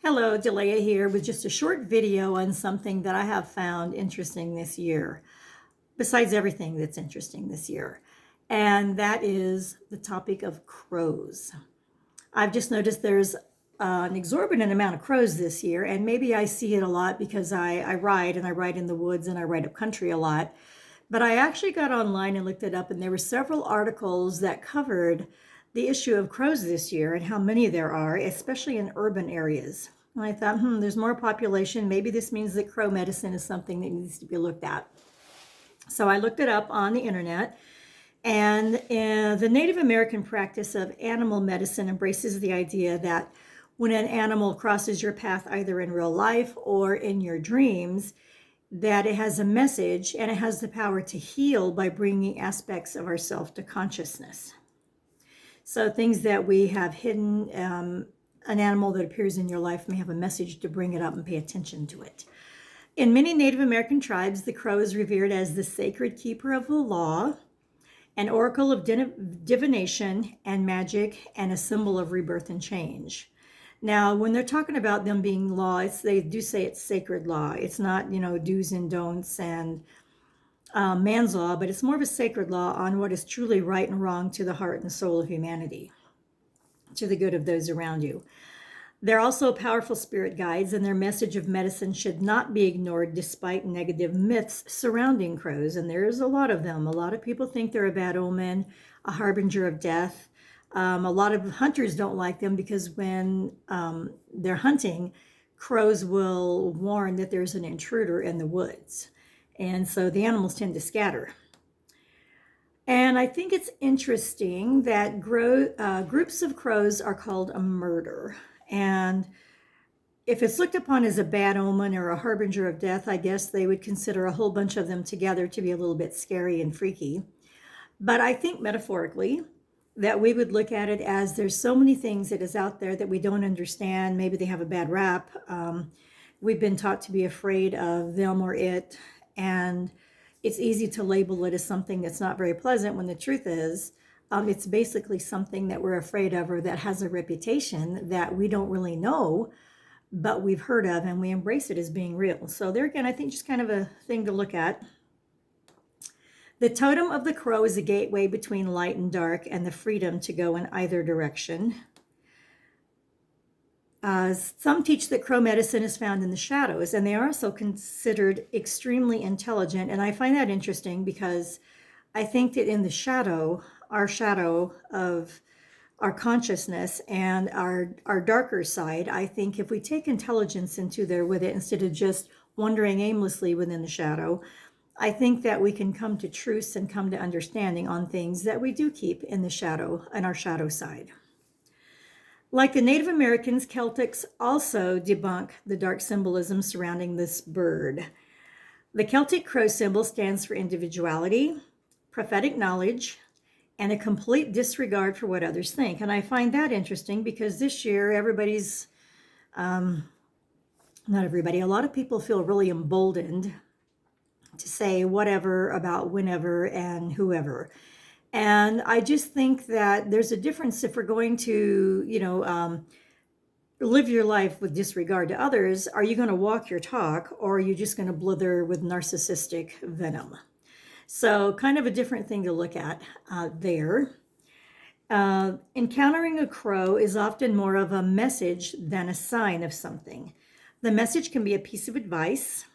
Hello, Delia here with just a short video on something that I have found interesting this year, besides everything that's interesting this year. And that is the topic of crows. I've just noticed there's an exorbitant amount of crows this year, and maybe I see it a lot because I ride and I ride in the woods and I ride up country a lot. But I actually got online and looked it up, and there were several articles that covered the issue of crows this year and how many there are, especially in urban areas. And I thought, there's more population. Maybe this means that crow medicine is something that needs to be looked at. So I looked it up on the internet, and the Native American practice of animal medicine embraces the idea that when an animal crosses your path, either in real life or in your dreams, that it has a message and it has the power to heal by bringing aspects of ourself to consciousness. So things that we have hidden, an animal that appears in your life may have a message to bring it up and pay attention to it. In many Native American tribes, the crow is revered as the sacred keeper of the law, an oracle of divination and magic, and a symbol of rebirth and change. Now, when they're talking about them being law, they do say it's sacred law. It's not, do's and don'ts and man's law, but it's more of a sacred law on what is truly right and wrong to the heart and soul of humanity, to the good of those around you. They're also powerful spirit guides, and their message of medicine should not be ignored despite negative myths surrounding crows. And there's a lot of them. A lot of people think they're a bad omen, a harbinger of death. A lot of hunters don't like them because when they're hunting, crows will warn that there's an intruder in the woods. And so the animals tend to scatter. And I think it's interesting that groups of crows are called a murder. And if it's looked upon as a bad omen or a harbinger of death, I guess they would consider a whole bunch of them together to be a little bit scary and freaky. But I think metaphorically that we would look at it as there's so many things that is out there that we don't understand. Maybe they have a bad rap. We've been taught to be afraid of them or it. And it's easy to label it as something that's not very pleasant when the truth is it's basically something that we're afraid of or that has a reputation that we don't really know, but we've heard of and we embrace it as being real. So there again, I think just kind of a thing to look at. The totem of the crow is a gateway between light and dark and the freedom to go in either direction. Some teach that crow medicine is found in the shadows, and they are also considered extremely intelligent. And I find that interesting because I think that in the shadow, our shadow of our consciousness and our darker side, I think if we take intelligence into there with it instead of just wandering aimlessly within the shadow, I think that we can come to truths and come to understanding on things that we do keep in the shadow and our shadow side. Like the Native Americans, Celtics also debunk the dark symbolism surrounding this bird. The Celtic crow symbol stands for individuality, prophetic knowledge, and a complete disregard for what others think. And I find that interesting because this year everybody's, not everybody, a lot of people feel really emboldened to say whatever about whenever and whoever. And I just think that there's a difference if we're going to, live your life with disregard to others. Are you going to walk your talk, or are you just going to blither with narcissistic venom? So kind of a different thing to look at there. Encountering a crow is often more of a message than a sign of something. The message can be a piece of advice,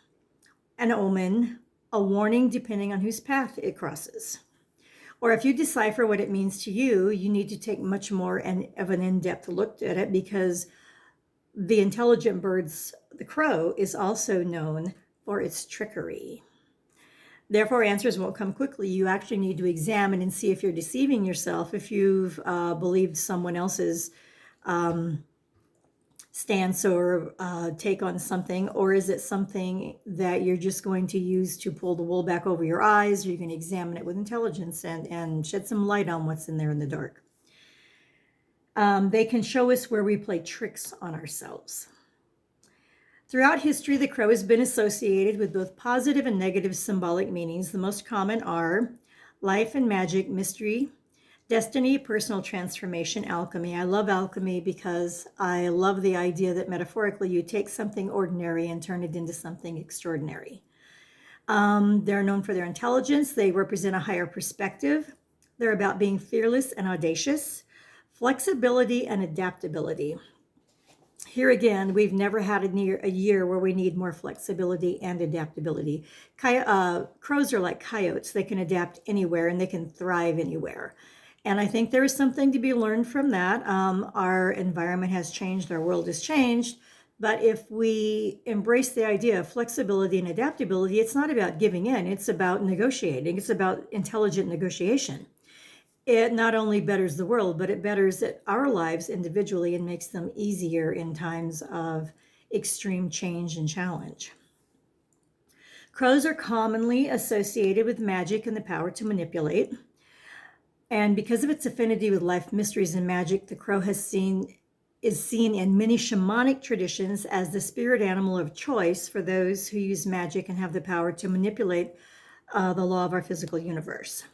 an omen, a warning, depending on whose path it crosses. Or if you decipher what it means to you, you need to take much more of an in-depth look at it, because the intelligent bird's, the crow, is also known for its trickery. Therefore, answers won't come quickly. You actually need to examine and see if you're deceiving yourself, if you've believed someone else's stance or take on something, or is it something that you're just going to use to pull the wool back over your eyes, or you're going to examine it with intelligence and shed some light on what's in there in the dark. They can show us where we play tricks on ourselves. Throughout history, the crow has been associated with both positive and negative symbolic meanings. The most common are life and magic, mystery, Destiny, personal transformation, alchemy. I love alchemy because I love the idea that metaphorically you take something ordinary and turn it into something extraordinary. They're known for their intelligence. They represent a higher perspective. They're about being fearless and audacious, flexibility and adaptability. Here again, we've never had a year where we need more flexibility and adaptability. Crows are like coyotes. They can adapt anywhere and they can thrive anywhere. And I think there is something to be learned from that. Our environment has changed, our world has changed. But if we embrace the idea of flexibility and adaptability, it's not about giving in, it's about negotiating, it's about intelligent negotiation. It not only betters the world, but it betters our lives individually and makes them easier in times of extreme change and challenge. Crows are commonly associated with magic and the power to manipulate. And because of its affinity with life mysteries and magic, the crow is seen in many shamanic traditions as the spirit animal of choice for those who use magic and have the power to manipulate the law of our physical universe.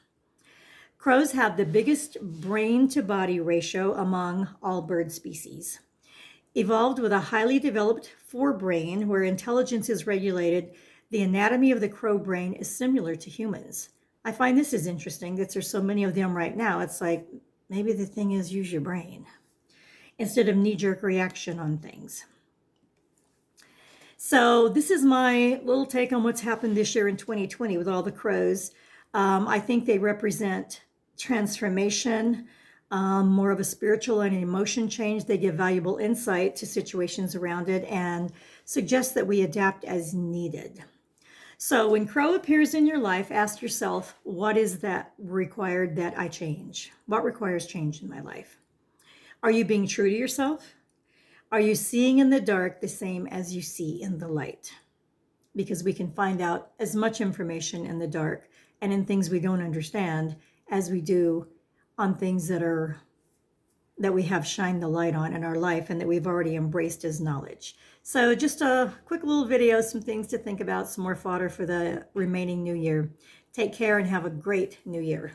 Crows have the biggest brain-to-body ratio among all bird species. Evolved with a highly developed forebrain where intelligence is regulated, the anatomy of the crow brain is similar to humans. I find this is interesting that there's so many of them right now. It's like, maybe the thing is use your brain instead of knee-jerk reaction on things. So this is my little take on what's happened this year in 2020 with all the crows. I think they represent transformation, more of a spiritual and emotion change. They give valuable insight to situations around it and suggest that we adapt as needed. So when crow appears in your life, ask yourself, what is that required that I change? What requires change in my life? Are you being true to yourself? Are you seeing in the dark the same as you see in the light? Because we can find out as much information in the dark and in things we don't understand as we do on things that we have shined the light on in our life and that we've already embraced as knowledge. So just a quick little video, some things to think about, some more fodder for the remaining new year. Take care and have a great new year.